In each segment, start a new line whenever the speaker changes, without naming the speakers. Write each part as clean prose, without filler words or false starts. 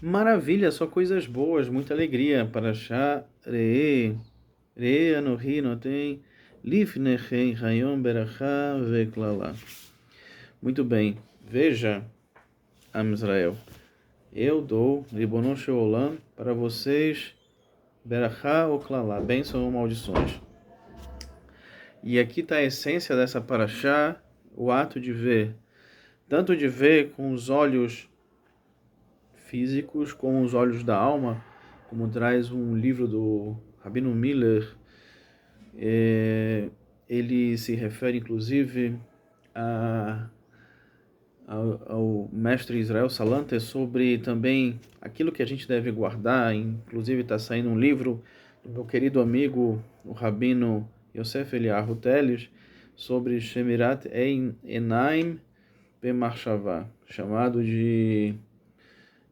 Maravilha, só coisas boas, muita alegria. Parashá Re'e Anohi Noten Lifnechem Hayom Berachá Veklala. Muito bem, veja, Am Israel, eu dou, Ribonon Sheolam, para vocês, Berachá ou Klala, bênção ou maldições. E aqui está a essência dessa Parashá, o ato de ver, tanto de ver com os olhos físicos como os olhos da alma, como traz um livro do Rabino Miller. Ele se refere inclusive ao mestre Israel Salanter sobre também aquilo que a gente deve guardar. Inclusive está saindo um livro do meu querido amigo, o Rabino Yosef Eliyahu Teles, sobre Shemirat Einaim B'Machshavah, chamado de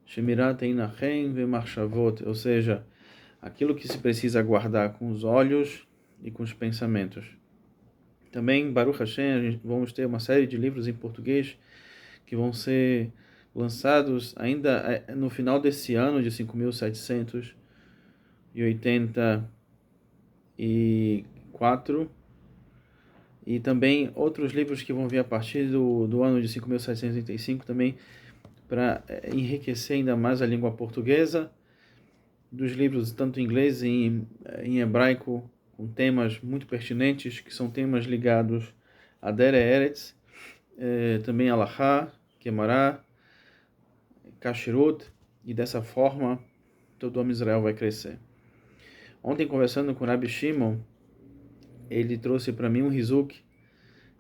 Shemirat Einachem Ve'Machshavot, ou seja, aquilo que se precisa guardar com os olhos e com os pensamentos. Também, Baruch Hashem, vamos ter uma série de livros em português que vão ser lançados ainda no final desse ano de 5.784, e também outros livros que vão vir a partir do ano de 5.785 também, para enriquecer ainda mais a língua portuguesa, dos livros tanto em inglês e em hebraico, com temas muito pertinentes, que são temas ligados a Dere Eretz, também Alahá, Kemará, Kashrut, e dessa forma todo o homem Israel vai crescer. Ontem, conversando com o Rabbi Shimon, ele trouxe para mim um Rizuk.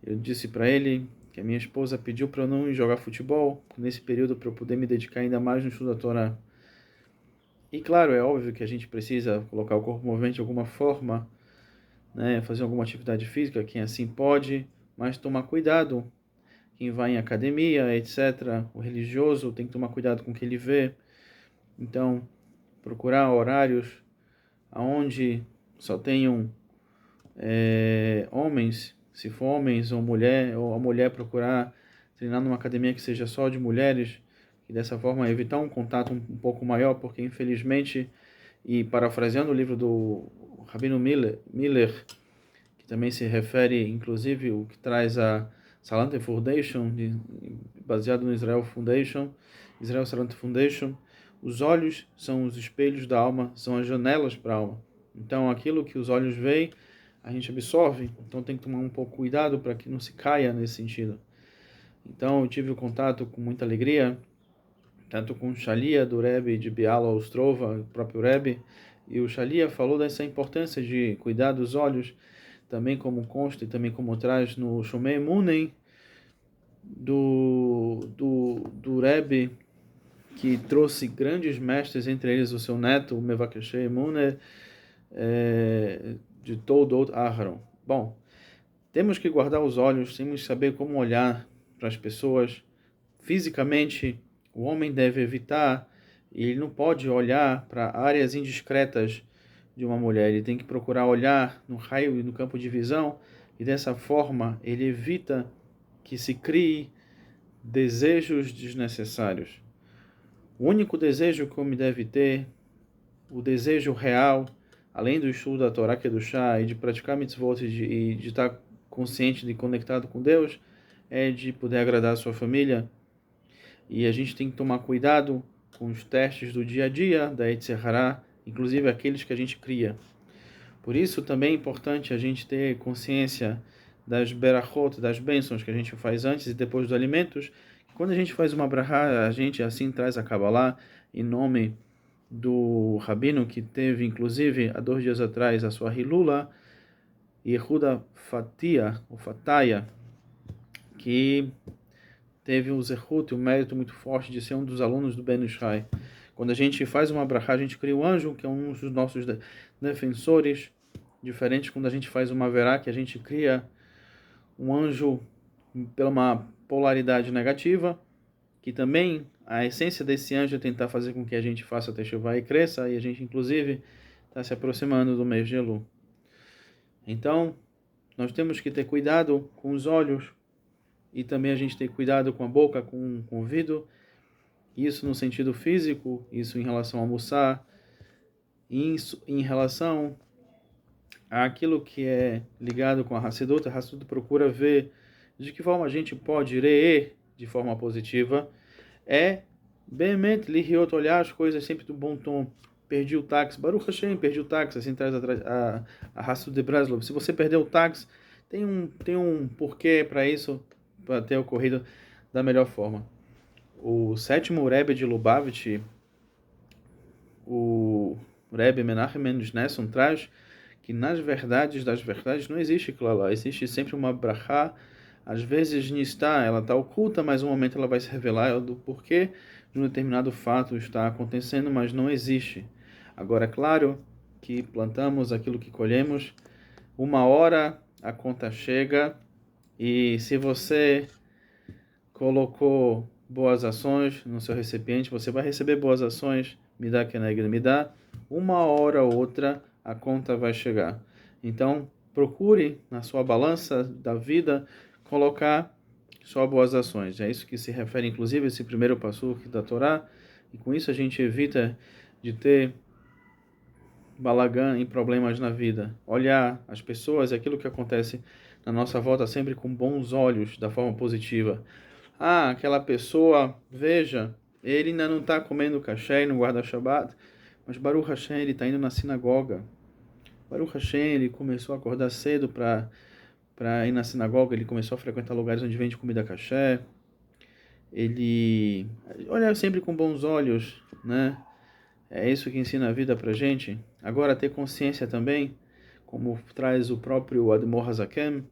Eu disse para ele que a minha esposa pediu para eu não jogar futebol nesse período, para eu poder me dedicar ainda mais no estudo da Torá. E claro, é óbvio que a gente precisa colocar o corpo em movimento de alguma forma, né, fazer alguma atividade física, quem assim pode, mas tomar cuidado. Quem vai em academia, etc., o religioso tem que tomar cuidado com o que ele vê. Então, procurar horários onde só tenham homens, se for homens ou a mulher procurar treinar numa academia que seja só de mulheres, e dessa forma evitar um contato um pouco maior, porque infelizmente, e parafraseando o livro do Rabino Miller, que também se refere, inclusive, o que traz a Salanter Foundation, baseado no Israel Salanter Foundation, os olhos são os espelhos da alma, são as janelas para a alma. Então, aquilo que os olhos veem, a gente absorve. Então, tem que tomar um pouco cuidado para que não se caia nesse sentido. Então, eu tive o contato com muita alegria, tanto com o Shalia do Rebbe de Biala Ostrova, o próprio Rebbe, e o Shalia falou dessa importância de cuidar dos olhos, também como consta e também como traz no Shomei Munen do Rebbe, que trouxe grandes mestres, entre eles o seu neto, o Mevakeshei Muner, de Toldot Aharon. Bom, temos que guardar os olhos, temos que saber como olhar para as pessoas. Fisicamente, o homem deve evitar, e ele não pode olhar para áreas indiscretas de uma mulher. Ele tem que procurar olhar no raio e no campo de visão, e dessa forma ele evita que se crie desejos desnecessários. O único desejo que o homem deve ter, o desejo real, além do estudo da Torá, que é do chá, e de praticar mitzvot e de estar consciente e conectado com Deus, é de poder agradar a sua família. E a gente tem que tomar cuidado com os testes do dia a dia, da Yetzer Hará, inclusive aqueles que a gente cria. Por isso também é importante a gente ter consciência das berachot, das bênçãos que a gente faz antes e depois dos alimentos. Quando a gente faz uma brachá, a gente assim traz a Kabbalah em nome do rabino que teve, inclusive, há 2 dias atrás, a sua Hilula, Yehuda Fatia, ou Fataya, que teve o zehut, o mérito muito forte de ser um dos alunos do Ben Ishai. Quando a gente faz uma brachá, a gente cria um anjo, que é um dos nossos defensores, diferente quando a gente faz uma verá, que a gente cria um anjo pela uma polaridade negativa, que também a essência desse anjo é tentar fazer com que a gente faça techuvá e cresça, e a gente inclusive está se aproximando do mês de Elul. Então, nós temos que ter cuidado com os olhos, e também a gente tem cuidado com a boca, com o ouvido, Isso no sentido físico, isso em relação a almoçar, isso em relação àquilo que é ligado com a Hassidut procura ver de que forma a gente pode reer de forma positiva, é Bemet Lihiot, olhar as coisas sempre do bom tom. Perdi o táxi, Baruch Hashem, perdi o táxi, assim traz a Hassidut de Breslov. Se você perdeu o táxi, tem um porquê para isso, para ter ocorrido da melhor forma. O sétimo Rebbe de Lubavitch, o Rebbe Menachem Mendes Nesson, traz que nas verdades das verdades não existe Klala, existe sempre uma brachá. Às vezes ela está oculta, mas um momento ela vai se revelar do porquê de um determinado fato está acontecendo, mas não existe. Agora, é claro que plantamos aquilo que colhemos, uma hora a conta chega, e se você colocou boas ações no seu recipiente, você vai receber boas ações, me dá me dá, uma hora ou outra a conta vai chegar. Então, procure na sua balança da vida colocar só boas ações. É isso que se refere, inclusive, esse primeiro passuque da Torá, e com isso a gente evita de ter balagã e problemas na vida. Olhar as pessoas e aquilo que acontece na nossa volta sempre com bons olhos, da forma positiva. Ah, aquela pessoa, veja, ele ainda não está comendo kasher, não guarda Shabbat, mas Baruch Hashem, ele está indo na sinagoga. Baruch Hashem, ele começou a acordar cedo para ir na sinagoga, ele começou a frequentar lugares onde vende comida kasher. Ele olha sempre com bons olhos, né? É isso que ensina a vida pra gente. Agora, ter consciência também, como traz o próprio Admor Hazaken,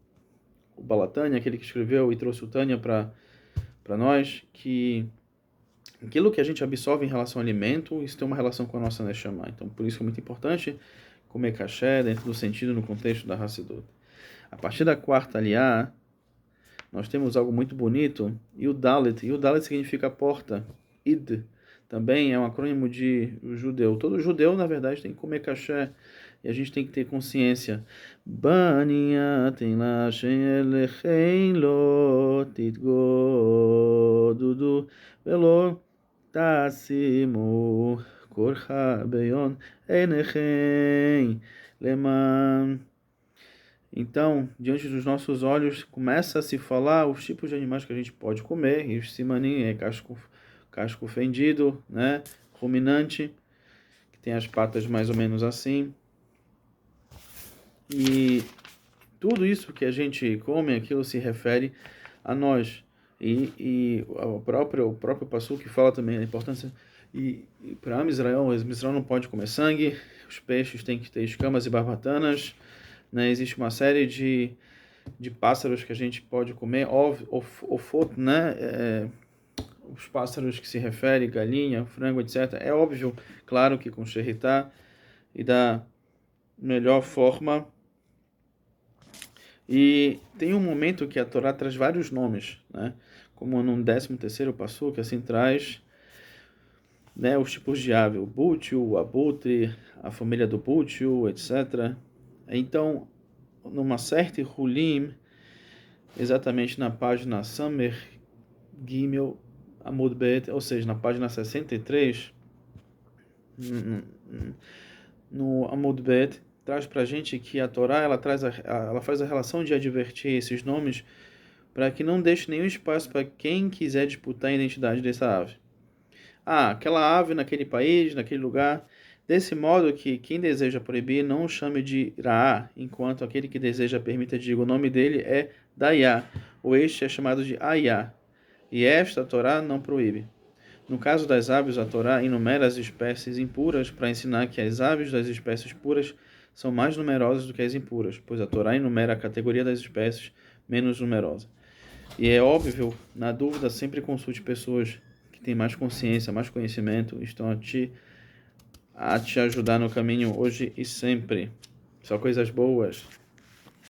o Balatânia, aquele que escreveu e trouxe o Tânia para nós, que aquilo que a gente absorve em relação ao alimento, isso tem uma relação com a nossa Neshama. Então, por isso é muito importante comer kasher dentro do sentido, no contexto da Hassidut. A partir da quarta aliá, nós temos algo muito bonito, e o Dalet significa porta, Id, também é um acrônimo de judeu. Todo judeu, na verdade, tem que comer kasher, e a gente tem que ter consciência. Bania tem lá shen lo titgodudu velo tasimu korcha beyon enechem leman. Então, diante dos nossos olhos, começa a se falar os tipos de animais que a gente pode comer. E o simanim é casco fendido, né? Ruminante, que tem as patas mais ou menos assim. E tudo isso que a gente come, aquilo se refere a nós. E o próprio Passuque fala também a importância. E para Israel não pode comer sangue, os peixes têm que ter escamas e barbatanas, né? Existe uma série de pássaros que a gente pode comer, ofot, né? Os pássaros que se refere, galinha, frango, etc. É óbvio, claro que com xerritá e da melhor forma. E tem um momento que a Torá traz vários nomes, né? Como no 13º passo, que assim traz, né, os tipos de ave, o bútil, o abutre, a família do bútil, etc. Então, numa certa Hulim, exatamente na página Samer Gimel Amud Bet, ou seja, na página 63, no Amud Bet, traz para a gente que a Torá ela faz a relação de advertir esses nomes para que não deixe nenhum espaço para quem quiser disputar a identidade dessa ave. Ah, aquela ave naquele país, naquele lugar, desse modo que quem deseja proibir não o chame de Raá, enquanto aquele que deseja permita diga o nome dele é Dayá, ou este é chamado de Ayá, e esta a Torá não proíbe. No caso das aves, a Torá enumera as espécies impuras para ensinar que as aves das espécies puras são mais numerosas do que as impuras, pois a Torá enumera a categoria das espécies menos numerosa. E é óbvio, na dúvida, sempre consulte pessoas que têm mais consciência, mais conhecimento, estão a te ajudar no caminho hoje e sempre. Só coisas boas.